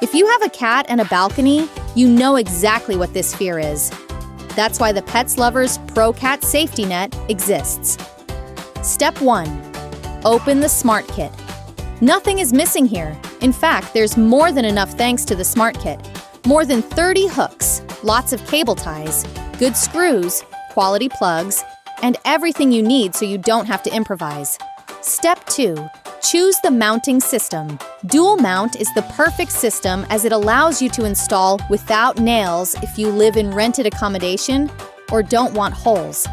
If you have a cat and a balcony, you know exactly what this fear is. That's why the PetsLovers PRO Cat Safety Net exists. Step 1. Open the SmartKit. Nothing is missing here. In fact, there's more than enough thanks to the SmartKit. More than 30 hooks, lots of cable ties, good screws, quality plugs, and everything you need so you don't have to improvise. Step 2. Choose the mounting system. DualMount is the perfect system as it allows you to install without nails if you live in rented accommodation or don't want holes.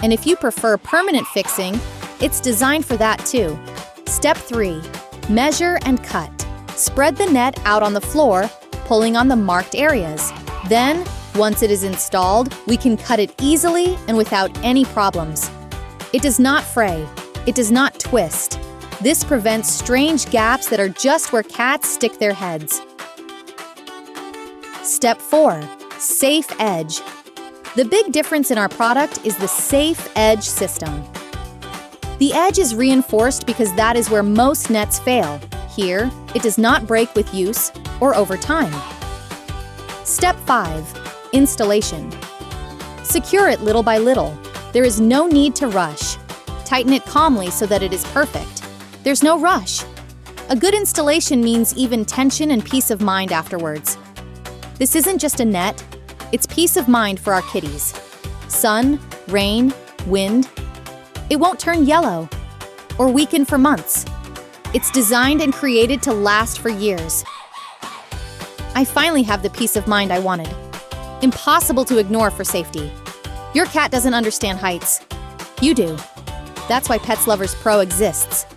And if you prefer permanent fixing, it's designed for that too. Step 3. Measure and cut. Spread the net out on the floor, pulling on the marked areas. Then, once it is installed, we can cut it easily and without any problems. It does not fray. It does not twist. This prevents strange gaps that are just where cats stick their heads. Step 4. SafeEdge. The big difference in our product is the SafeEdge System. The edge is reinforced because that is where most nets fail. Here, it does not break with use or over time. Step 5. Installation. Secure it little by little. There is no need to rush. Tighten it calmly so that it is perfect. There's no rush. A good installation means even tension and peace of mind afterwards. This isn't just a net, it's peace of mind for our kitties. Sun, rain, wind. It won't turn yellow or weaken for months. It's designed and created to last for years. I finally have the peace of mind I wanted. Impossible to ignore for safety. Your cat doesn't understand heights. You do. That's why PetsLovers PRO exists.